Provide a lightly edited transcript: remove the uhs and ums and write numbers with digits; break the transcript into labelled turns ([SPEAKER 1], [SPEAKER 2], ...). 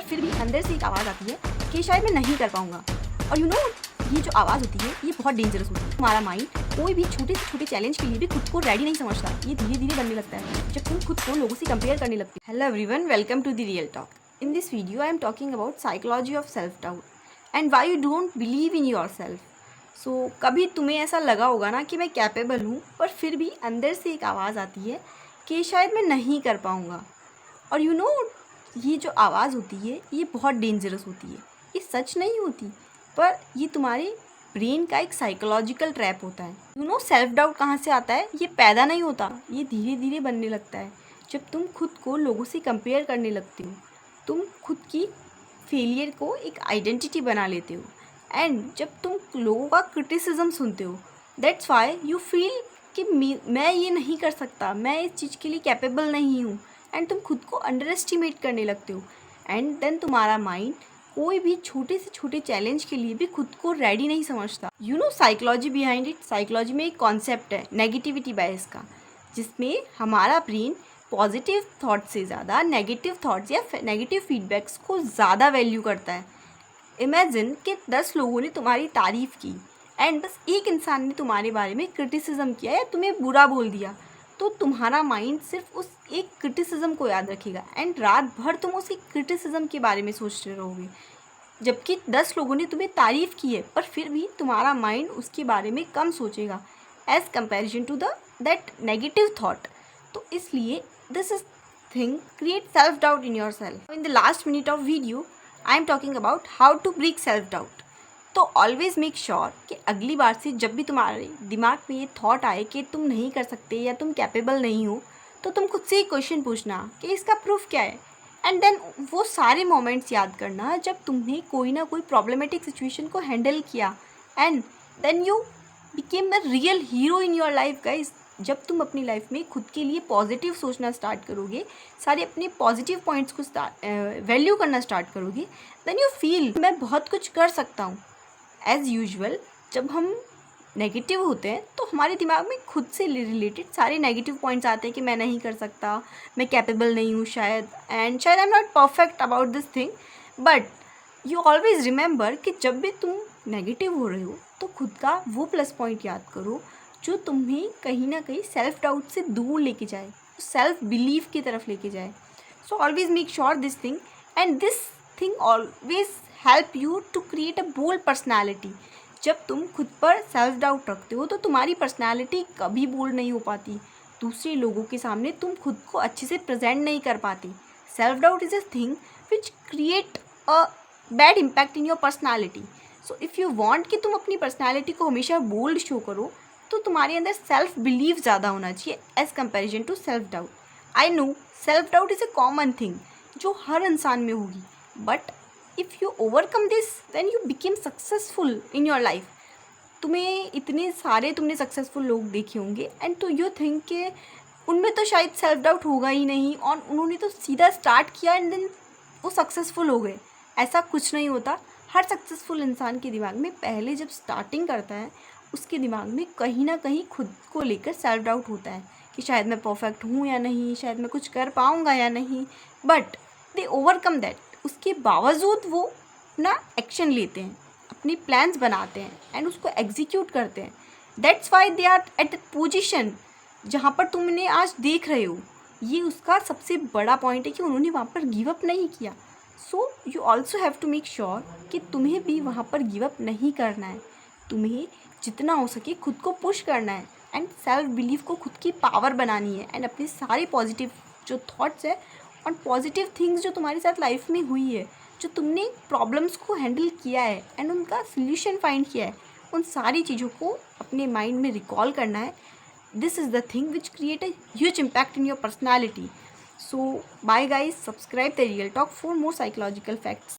[SPEAKER 1] फिर भी अंदर से एक आवाज़ आती है कि शायद मैं नहीं कर पाऊँगा। और ये जो आवाज़ होती है ये बहुत डेंजरस होती है। हमारा माइंड कोई भी छोटे से छोटे चैलेंज के लिए भी खुद को रेडी नहीं समझता। ये धीरे धीरे बनने लगता है जब तुम खुद को लोगों से कंपेयर करने लगती हो। Hello everyone, welcome to the real talk. In this video I am talking about psychology of self doubt and why you don't believe in your self. So कभी तुम्हें ऐसा लगा होगा ना कि मैं कैपेबल हूँ, पर फिर भी अंदर से एक आवाज़ आती है कि शायद मैं नहीं कर पाऊँगा। और ये जो आवाज़ होती है ये बहुत डेंजरस होती है। ये सच नहीं होती, पर ये तुम्हारे ब्रेन का एक साइकोलॉजिकल ट्रैप होता है। सेल्फ डाउट कहाँ से आता है? ये पैदा नहीं होता, ये धीरे धीरे बनने लगता है जब तुम खुद को लोगों से कंपेयर करने लगते हो। तुम खुद की फेलियर को एक आइडेंटिटी बना लेते हो एंड जब तुम लोगों का क्रिटिसिज्म सुनते हो, दैट्स वाई यू फील कि मैं ये नहीं कर सकता, मैं इस चीज़ के लिए कैपेबल नहीं हूँ, एंड तुम खुद को अंडर एस्टिमेट करने लगते हो। एंड देन तुम्हारा माइंड कोई भी छोटे से छोटे चैलेंज के लिए भी खुद को रेडी नहीं समझता। Psychology behind it. साइकोलॉजी में एक कॉन्सेप्ट है नेगेटिविटी बायस का, जिसमें हमारा ब्रेन पॉजिटिव थॉट से ज़्यादा नेगेटिव थॉट्स या नेगेटिव फीडबैक्स को ज़्यादा वैल्यू करता है। इमेजिन कि 10 लोगों ने तुम्हारी तारीफ़ की एंड बस एक इंसान ने तुम्हारे बारे में क्रिटिसिज्म किया या तुम्हें बुरा बोल दिया, तो तुम्हारा माइंड सिर्फ उस एक क्रिटिसिज्म को याद रखेगा एंड रात भर तुम उसी क्रिटिसिज्म के बारे में सोचते रहोगे। जबकि 10 लोगों ने तुम्हें तारीफ़ की है, पर फिर भी तुम्हारा माइंड उसके बारे में कम सोचेगा as comparison to that negative thought. तो इसलिए this is thing create self doubt in your in the last minute of video I am talking about how to break self doubt. तो always make sure कि अगली बार से जब भी तुम्हारे दिमाग में ये थॉट आए कि तुम नहीं कर सकते या तुम कैपेबल नहीं हो, तो तुम खुद से एक क्वेश्चन पूछना कि इसका प्रूफ क्या है। एंड देन वो सारे मोमेंट्स याद करना जब तुमने कोई ना कोई प्रॉब्लमेटिक सिचुएशन को हैंडल किया and then you became a real hero in your life guys. जब तुम अपनी लाइफ में खुद के लिए पॉजिटिव सोचना स्टार्ट करोगे, सारे अपने पॉजिटिव पॉइंट्स को वैल्यू करना स्टार्ट करोगे, देन यू फील मैं बहुत कुछ कर सकता हूँ। एज़ यूजुअल जब हम नेगेटिव होते हैं तो हमारे दिमाग में खुद से रिलेटेड सारे नेगेटिव पॉइंट्स आते हैं कि मैं नहीं कर सकता, मैं कैपेबल नहीं हूँ शायद, एंड शायद I am not perfect about this thing. But you always remember कि जब भी तुम नेगेटिव हो रहे हो तो खुद का वो प्लस पॉइंट याद करो जो तुम्हें कहीं ना कहीं सेल्फ डाउट से दूर लेके जाए, सेल्फ बिलीफ की तरफ लेके जाए। So always make sure this thing and this thing always help you to create a bold personality. जब तुम खुद पर सेल्फ डाउट रखते हो तो तुम्हारी पर्सनैलिटी कभी बोल्ड नहीं हो पाती। दूसरे लोगों के सामने तुम खुद को अच्छे से प्रेजेंट नहीं कर पाती। Self doubt is a thing which create a bad impact in your personality. So if you want कि तुम अपनी पर्सनैलिटी को हमेशा बोल्ड शो करो, तो तुम्हारे अंदर सेल्फ बिलीव ज़्यादा होना चाहिए as comparison to self doubt. I know self doubt is a common thing जो हर इंसान में होगी, but if you overcome this then you became successful in your life. तुमने सक्सेसफुल लोग देखे होंगे एंड तो यू थिंक कि उनमें तो शायद सेल्फ डाउट होगा ही नहीं और उन्होंने तो सीधा स्टार्ट किया एंड देन वो सक्सेसफुल हो गए। ऐसा कुछ नहीं होता। हर सक्सेसफुल इंसान के दिमाग में पहले जब स्टार्टिंग करता है उसके दिमाग में कहीं ना कहीं खुद को लेकर सेल्फ डाउट होता है कि शायद मैं परफेक्ट हूँ या नहीं, शायद मैं कुछ कर पाऊँगा या नहीं, बट दे ओवरकम दैट। उसके बावजूद वो अपना एक्शन लेते हैं, अपनी प्लान्स बनाते हैं एंड उसको एग्जीक्यूट करते हैं। That's why they are at the position जहाँ पर तुम इन्हें आज देख रहे हो। ये उसका सबसे बड़ा पॉइंट है कि उन्होंने वहाँ पर गिव अप नहीं किया। So you also have to make sure कि तुम्हें भी वहाँ पर गिव अप नहीं करना है। तुम्हें जितना हो सके खुद को पुश करना है एंड सेल्फ बिलीव को खुद की पावर बनानी है एंड अपनी सारी पॉजिटिव जो थॉट्स है और पॉजिटिव थिंग्स जो तुम्हारे साथ लाइफ में हुई है, जो तुमने प्रॉब्लम्स को हैंडल किया है एंड उनका सल्यूशन फाइंड किया है, उन सारी चीज़ों को अपने माइंड में रिकॉल करना है। This is the thing which create a huge impact in your personality. So bye guys, subscribe the real Talk for more psychological facts.